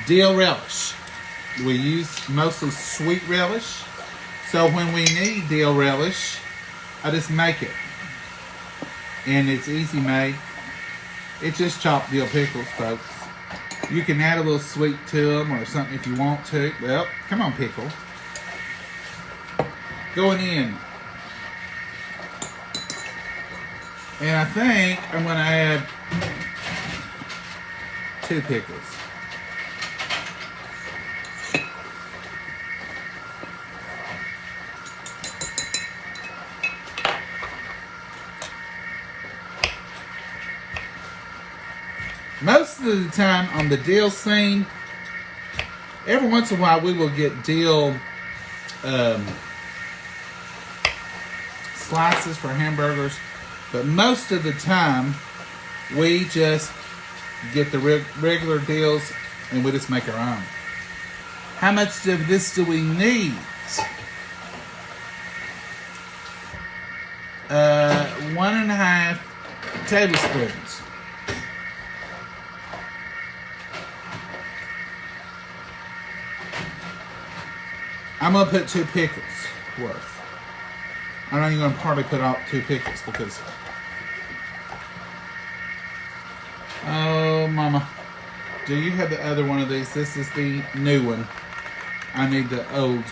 dill relish. We use mostly sweet relish. So when we need dill relish, I just make it. And it's easy made. It's just chopped dill pickles, folks. You can add a little sweet to them or something if you want to. Well, come on, pickle. Going in. And I think I'm going to add 2 pickles. Most of the time on the dill scene, every once in a while we will get dill slices for hamburgers, but most of the time we just get the regular dills and we just make our own. How much of this do we need? 1.5 tablespoons. I'm going to put 2 pickles worth. I'm not even going to probably put out 2 pickles because... Oh, Mama. Do you have the other one of these? This is the new one. I need the old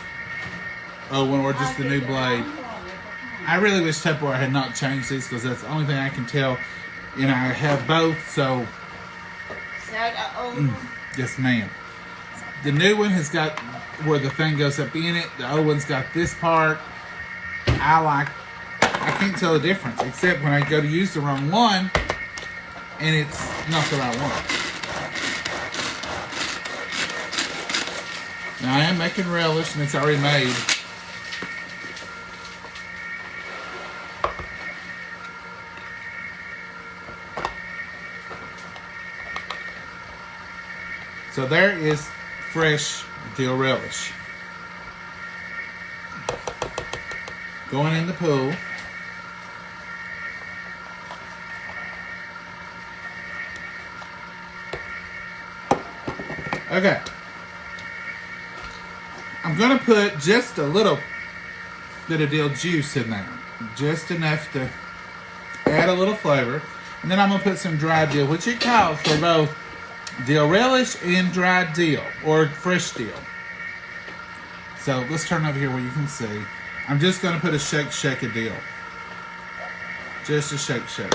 one or just the new blade. I really wish Tupperware had not changed these because that's the only thing I can tell. And I have both, so... Yes, ma'am. The new one has got where the thing goes up in it. The old one's got this part. I can't tell the difference except when I go to use the wrong one and it's not the right one. Now I am making relish and it's already made. So there is fresh dill relish. Going in the pool. Okay. I'm going to put just a little bit of dill juice in there. Just enough to add a little flavor. And then I'm going to put some dried dill, which it calls for both dill relish and dried dill, or fresh dill. So let's turn over here where you can see. I'm just going to put a shake of dill. Just a shake.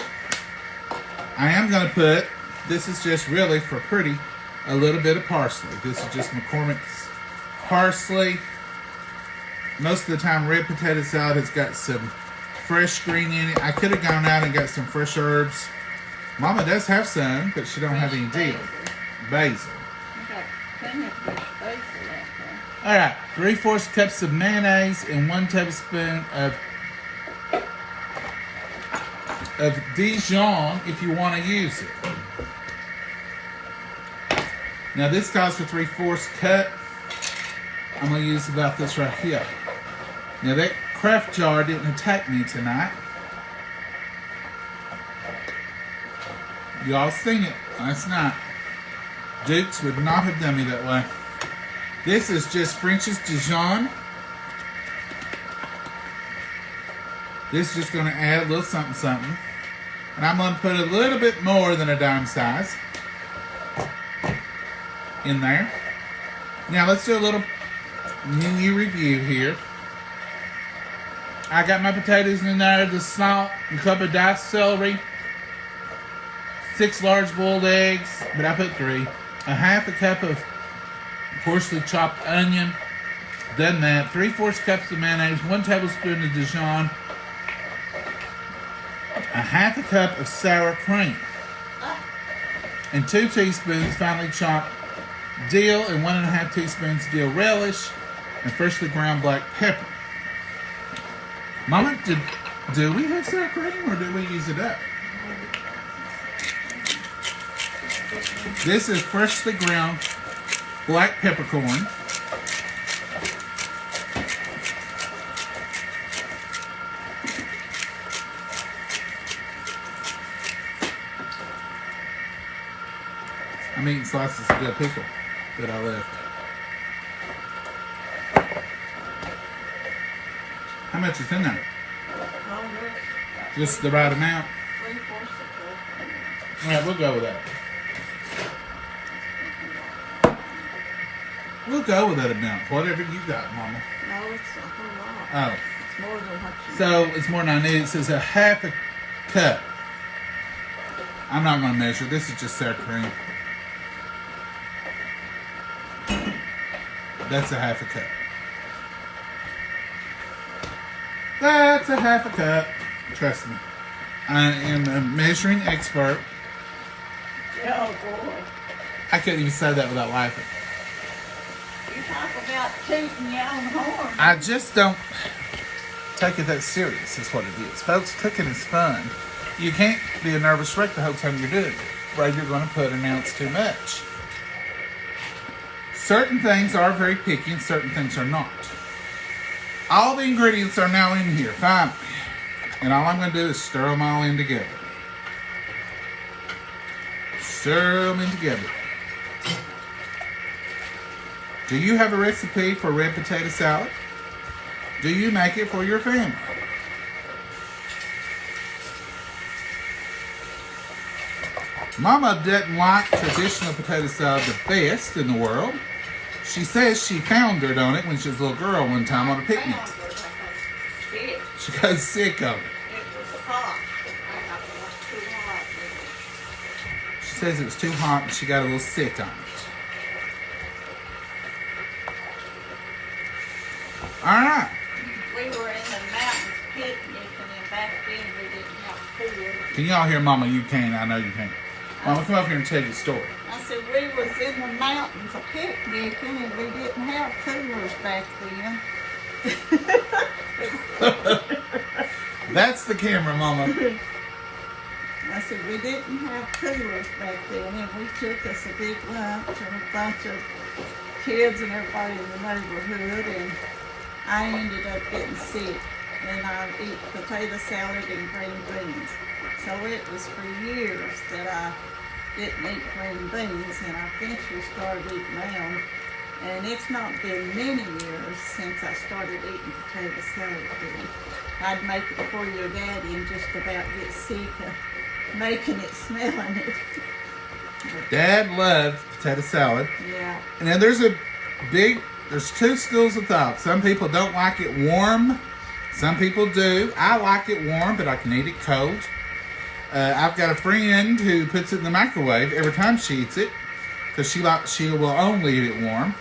I am going to put, this is just really for pretty, a little bit of parsley. This is just McCormick's parsley. Most of the time red potato salad has got some fresh green in it. I could have gone out and got some fresh herbs. Mama does have some, but she don't have any dill. Basil. Alright, 3/4 cups of mayonnaise and 1 tablespoon of Dijon if you want to use it. Now this calls for 3/4 cup. I'm going to use about this right here. Now that craft jar didn't attack me tonight. Y'all seen it last night. Dukes would not have done me that way. This is just French's Dijon. This is just going to add a little something. And I'm going to put a little bit more than a dime size in there. Now let's do a little menu review here. I got my potatoes in there, the salt, a cup of diced celery, 6 large boiled eggs, but I put 3. A 1/2 cup of coarsely chopped onion. Done that. 3/4 cups of mayonnaise, 1 tablespoon of Dijon, a 1/2 cup of sour cream. and 2 teaspoons finely chopped dill, and 1.5 teaspoons dill relish, and freshly ground black pepper. Mama, do we have sour cream or do we use it up? This is freshly ground black peppercorn. I'm eating slices of good pickle that I left. How much is in there? Just the right amount? 3/4 cup. Alright, we'll go with that. We'll go with that amount. Whatever you got, Mama. No, it's a whole lot. Oh. It's more than what you So it's more than I need. It says a half a cup. I'm not going to measure. This is just sour cream. That's a half a cup. That's a half a cup. Trust me. I am a measuring expert. Oh, boy. I couldn't even say that without laughing. You talk about tooting your own horn. I just don't take it that serious, is what it is. Folks, cooking is fun. You can't be a nervous wreck the whole time you're doing it. Right, you're going to put an ounce too much. Certain things are very picky and certain things are not. All the ingredients are now in here, finally. And all I'm going to do is stir them all in together. Stir them in together. Do you have a recipe for red potato salad? Do you make it for your family? Mama doesn't like traditional potato salad the best in the world. She says she foundered on it when she was a little girl one time on a picnic. She got sick of it. It was hot. I thought it was too hot. She says it was too hot and she got a little sick on it. Alright. We were in the mountains picnicking, and back then we didn't have food. Can y'all hear Mama? You can. I know you can. Mama, come up here and tell your story. I said we was in the mountains a picnicking, and we didn't have coolers back then. That's the camera, Mama. I said we didn't have coolers back then, and we took us a big lunch and a bunch of kids and everybody in the neighborhood, and I ended up getting sick, and I eat potato salad and green beans. So it was for years that I didn't eat green beans, and I eventually started eating them. And it's not been many years since I started eating potato salad again. I'd make it for your daddy and just about get sick of making it, smelling it. Dad loves potato salad. Yeah. And then there's two schools of thought. Some people don't like it warm. Some people do. I like it warm, but I can eat it cold. I've got a friend who puts it in the microwave every time she eats it, because she will only eat it warm.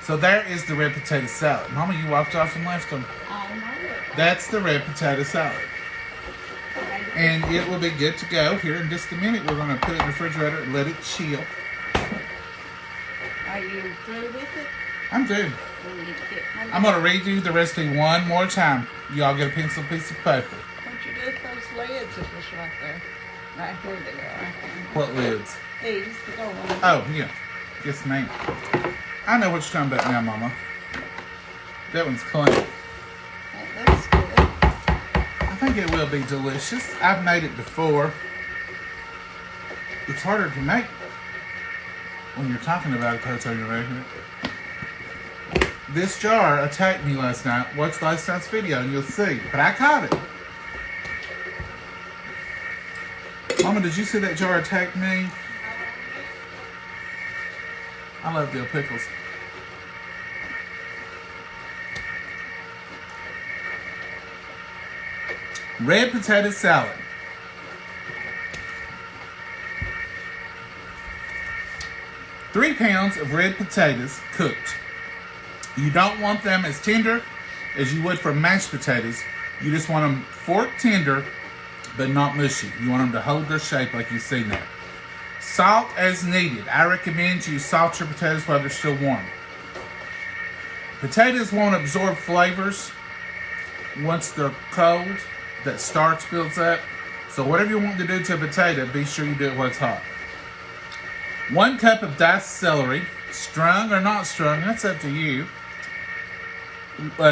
So there is the red potato salad. Mama, you walked off and left them. I know it. That's the red potato salad. And it will be good to go here in just a minute. We're going to put it in the refrigerator and let it chill. Are you through with it? I'm through. Or you get my I'm going to redo the recipe one more time. Y'all get a pencil, piece of paper. Don't you get those lids that was right there? Right here they are. What lids? These, the gold ones. Oh, yeah. Yes, ma'am. I know what you're talking about now, Mama. That one's clean. That looks good. I think it will be delicious. I've made it before. It's harder to make when you're talking about it because you're making it. This jar attacked me last night. Watch last night's video and you'll see. But I caught it. Mama, did you see that jar attack me? I love dill pickles. Red potato salad. Three pounds of red potatoes cooked. You don't want them as tender as you would for mashed potatoes. You just want them fork tender, but not mushy. You want them to hold their shape like you've seen that. Salt as needed. I recommend you salt your potatoes while they're still warm. Potatoes won't absorb flavors once they're cold. That starch builds up. So whatever you want to do to a potato, be sure you do it while it's hot. 1 cup of diced celery, strung or not strung, that's up to you.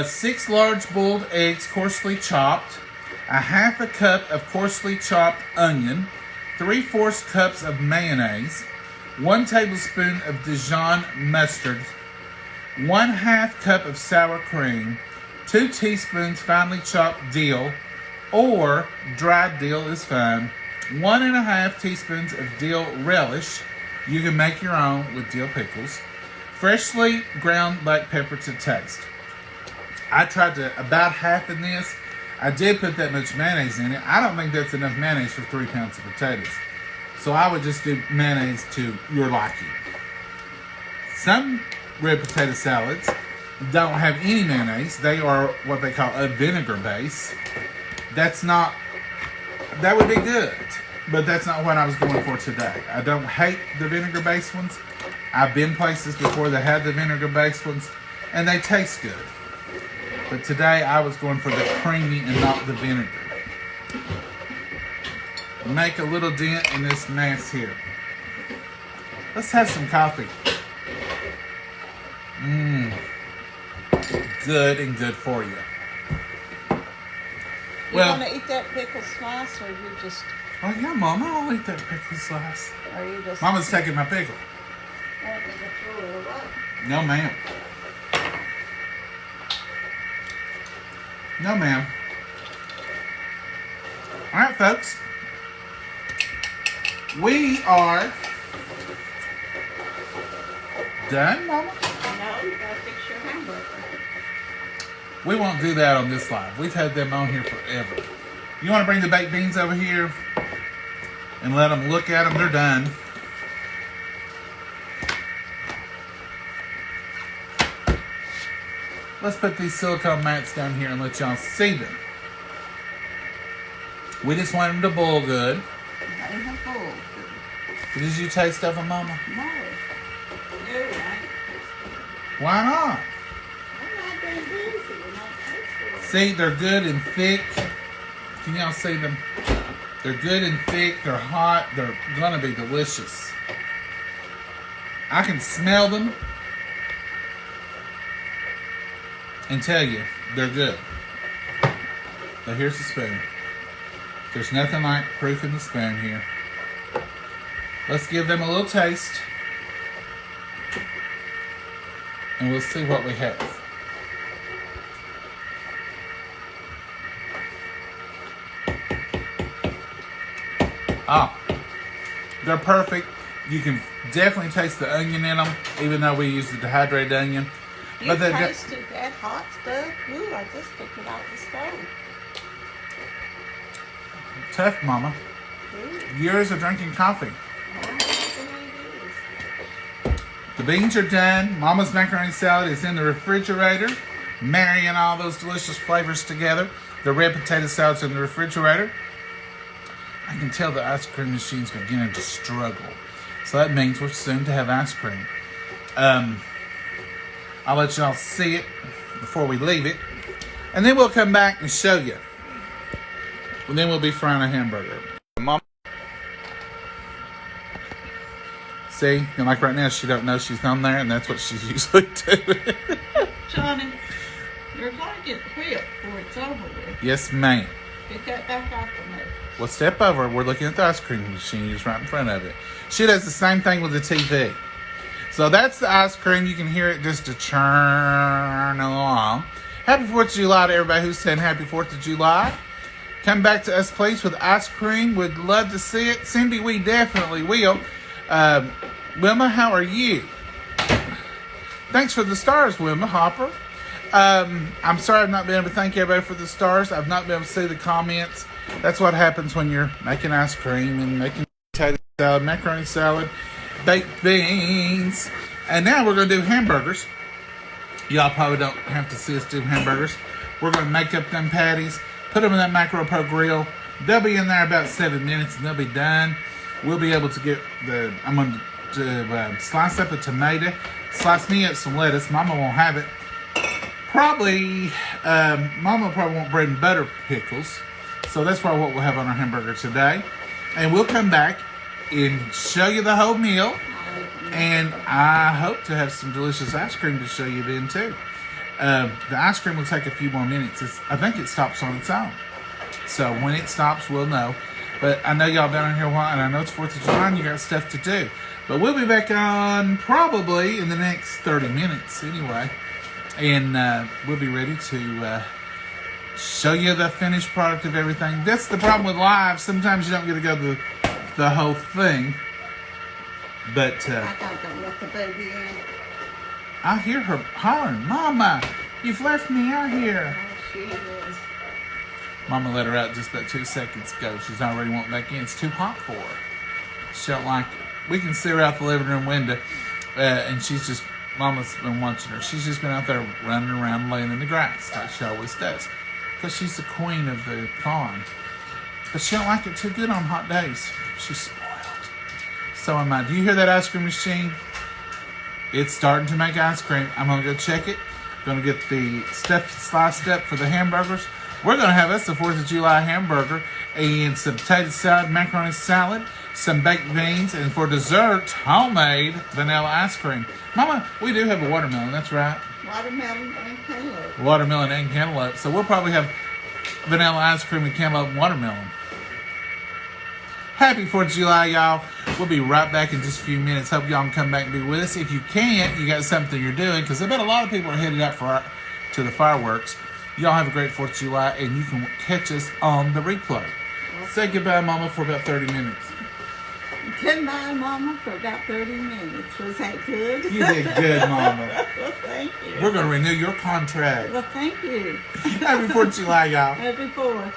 6 large boiled eggs, coarsely chopped. 1/2 cup of coarsely chopped onion. 3/4 cups of mayonnaise. 1 tablespoon of Dijon mustard. 1/2 cup of sour cream. 2 teaspoons finely chopped dill, or dried dill is fine. 1.5 teaspoons of dill relish. You can make your own with dill pickles. Freshly ground black pepper to taste. I tried to about half in this. I did put that much mayonnaise in it. I don't think that's enough mayonnaise for 3 pounds of potatoes. So I would just do mayonnaise to your liking. Some red potato salads don't have any mayonnaise. They are what they call a vinegar base. That would be good, but that's not what I was going for today. I don't hate the vinegar based ones. I've been places before that had the vinegar based ones, and they taste good. But today I was going for the creamy and not the vinegar. Make a little dent in this mess here. Let's have some coffee. Good and good for you. You want to eat that pickle slice, or you just... Oh yeah, Mama, I'll eat that pickle slice. Or you just... Mama's taking my pickle. No, ma'am. No, ma'am. All right, folks. We are done, Mama? No, you gotta fix your hamburger. We won't do that on this live. We've had them on here forever. You want to bring the baked beans over here and let them look at them? They're done. Let's put these silicone mats down here and let y'all see them. We just want them to boil good. They have boiled. Did you taste of them, Mama? No. No, right? Why not? I'm not being busy. You're not tasting. See, they're good and thick. Can y'all see them? They're good and thick. They're hot. They're gonna be delicious. I can smell them and tell you they're good. But here's the spoon. There's nothing like proof in the spoon here. Let's give them a little taste, and we'll see what we have. Ah, they're perfect. You can definitely taste the onion in them, even though we use the dehydrated onion. You tasted that hot stuff? Ooh, I just took it out the stove. Tough, Mama. Ooh. Years of drinking coffee. I don't know what it is. The beans are done. Mama's macaroni salad is in the refrigerator, marrying all those delicious flavors together. The red potato salad's in the refrigerator. I can tell the ice cream machine's beginning to struggle. So that means we're soon to have ice cream. I'll let y'all see it before we leave it. And then we'll come back and show you. And then we'll be frying a hamburger. Mom. See, and like right now, she don't know she's on there, and that's what she's usually doing. Johnny, you're going to get whipped before it's over with. Yes, ma'am. Get that back off the me. Well, step over. We're looking at the ice cream machine just right in front of it. She does the same thing with the TV. So that's the ice cream. You can hear it just to churn along. Happy 4th of July to everybody who's saying Happy 4th of July. Come back to us, please, with ice cream. We'd love to see it. Cindy, we definitely will. Wilma, how are you? Thanks for the stars, Wilma Hopper. I'm sorry I've not been able to thank everybody for the stars. I've not been able to see the comments. That's what happens when you're making ice cream and making potato salad, macaroni salad, baked beans. And now we're going to do hamburgers. Y'all probably don't have to see us do hamburgers. We're going to make up them patties, put them in that Macro Pro grill. They'll be in there about 7 minutes and they'll be done. we'll be able to get I'm going to slice up a tomato, slice me up some lettuce. Mama won't have it. Probably, Mama probably won't bread and butter pickles. So that's probably what we'll have on our hamburger today. And we'll come back and show you the whole meal. And I hope to have some delicious ice cream to show you then too. The ice cream will take a few more minutes. I think it stops on its own. So when it stops, we'll know. But I know y'all been on here a while, and I know it's 4th of July and you got stuff to do. But we'll be back on probably in the next 30 minutes anyway. And we'll be ready to show you the finished product of everything. That's the problem with live. Sometimes you don't get to go to the whole thing. But I gotta go let the baby in. I hear her hollering, "Mama, you've left me out here." Oh, she is. Mama let her out just about 2 seconds ago. She's already wanting back in. It's too hot for her. She don't like it. We can see her out the living room window, and Mama's been watching her. She's just been out there running around, laying in the grass like she always does, because she's the queen of the farm. But she don't like it too good on hot days. She's spoiled. So am I. Do you hear that ice cream machine? It's starting to make ice cream. I'm going to go check it. Going to get the stuff sliced up for the hamburgers. We're going to have us a 4th of July hamburger and some potato salad, macaroni salad, some baked beans, and for dessert, homemade vanilla ice cream. Mama, we do have a watermelon. That's right. Watermelon and cantaloupe. Watermelon and cantaloupe. So we'll probably have vanilla ice cream and cantaloupe and watermelon. Happy 4th of July, y'all. We'll be right back in just a few minutes. Hope y'all can come back and be with us. If you can't, you got something you're doing, because I bet a lot of people are headed out to the fireworks. Y'all have a great 4th of July, and you can catch us on the replay. Say goodbye, Mama, for about 30 minutes. Goodbye, Mama, for about 30 minutes. Was that good? You did good, Mama. Well, thank you. We're going to renew your contract. Well, thank you. Happy 4th of July, y'all. Happy 4th.